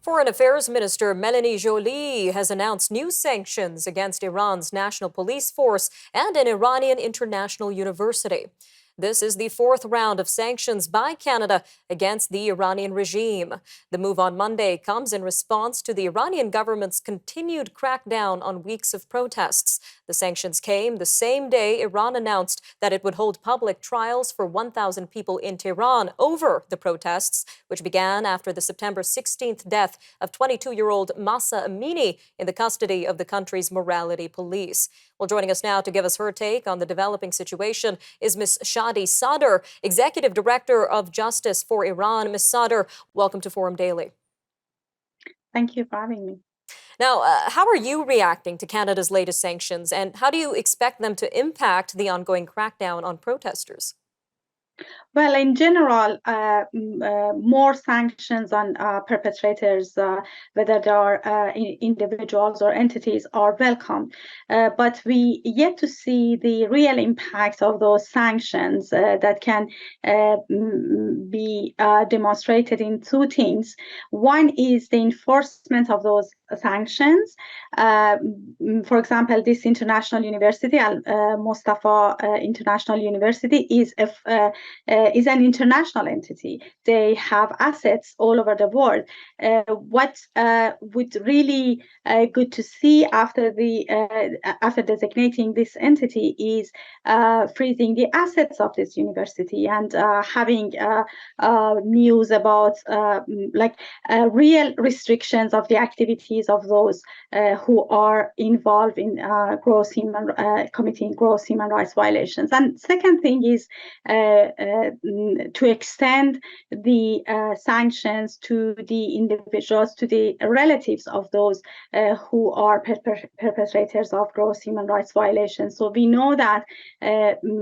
Foreign Affairs Minister Melanie Joly has announced new sanctions against Iran's national police force and an Iranian international university. This is the fourth round of sanctions by Canada against the Iranian regime. The move on Monday comes in response to the Iranian government's continued crackdown on weeks of protests. The sanctions came the same day Iran announced that it would hold public trials for 1,000 people in Tehran over the protests, which began after the September 16th death of 22-year-old Mahsa Amini in the custody of the country's morality police. Well, joining us now to give us her take on the developing situation is Ms. Shadi Sadr, Executive Director of Justice for Iran. Ms. Sadr, welcome to Forum Daily. Thank you for having me. Now, how are you reacting to Canada's latest sanctions, and how do you expect them to impact the ongoing crackdown on protesters? Well, in general, more sanctions on perpetrators, whether they are individuals or entities, are welcome. But we yet to see the real impact of those sanctions that can be demonstrated in two things. One is the enforcement of those sanctions. For example, this international university, Mustafa International University, is an international entity. They have assets all over the world. What would really good to see after designating this entity is freezing the assets of this university and having news about real restrictions of the activities of those who are involved in committing gross human rights violations. And second thing is to extend the sanctions to the individuals, to the relatives of those who are perpetrators of gross human rights violations. So we know that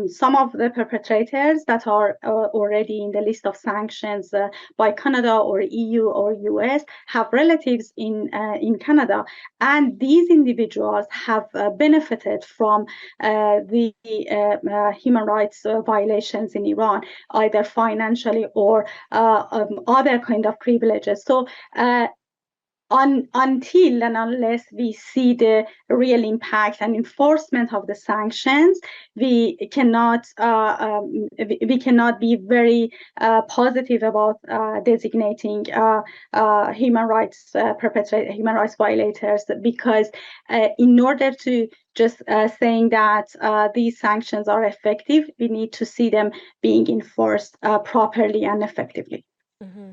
some of the perpetrators that are already in the list of sanctions by Canada or EU or US have relatives in Canada, and these individuals have benefited from the human rights violations in Iran, either financially or other kind of privileges. So until and unless we see the real impact and enforcement of the sanctions, we cannot be very positive about designating human rights violators, because in order to just saying that these sanctions are effective, we need to see them being enforced properly and effectively. Mm-hmm.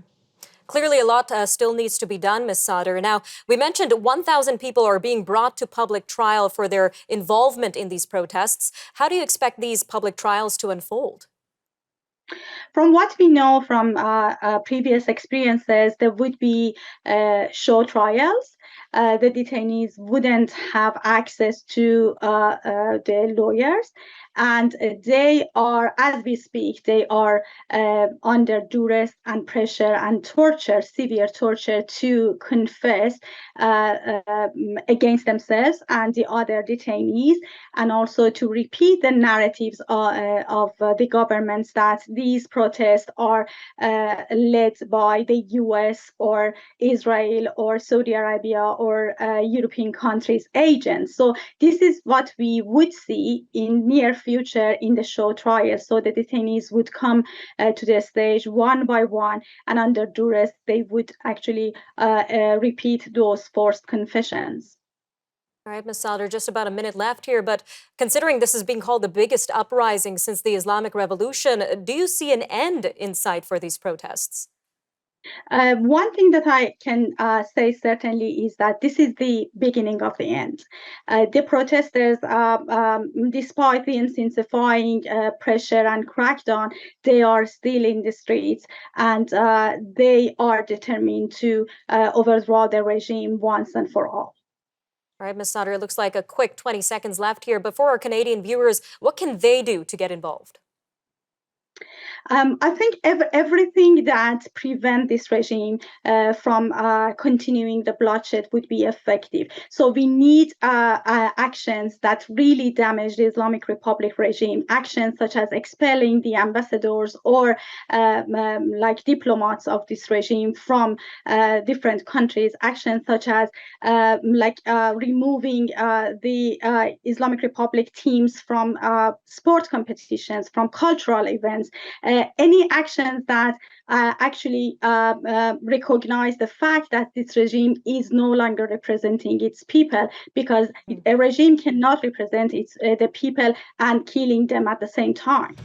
Clearly, a lot still needs to be done, Ms. Sadr. Now, we mentioned 1,000 people are being brought to public trial for their involvement in these protests. How do you expect these public trials to unfold? From what we know from previous experiences, there would be show trials. The detainees wouldn't have access to the lawyers, and they are, as we speak, they are under duress and pressure and torture, severe torture, to confess against themselves and the other detainees, and also to repeat the narratives of the governments that these protests are led by the US or Israel or Saudi Arabia or European countries' agents. So this is what we would see in near future in the show trials. So the detainees would come to the stage one by one, and under duress, they would actually repeat those forced confessions. All right, Ms. Sadr, just about a minute left here, but considering this is being called the biggest uprising since the Islamic Revolution, do you see an end in sight for these protests? One thing that I can say certainly is that this is the beginning of the end. The protesters, despite the intensifying pressure and crackdown, they are still in the streets, and they are determined to overthrow the regime once and for all. All right, Ms. Sadr, it looks like a quick 20 seconds left here, but for our Canadian viewers, what can they do to get involved? I think everything that prevents this regime from continuing the bloodshed would be effective. So we need actions that really damage the Islamic Republic regime, actions such as expelling the ambassadors or like diplomats of this regime from different countries, actions such as removing the Islamic Republic teams from sport competitions, from cultural events, any actions that actually recognize the fact that this regime is no longer representing its people, because a regime cannot represent the people and killing them at the same time.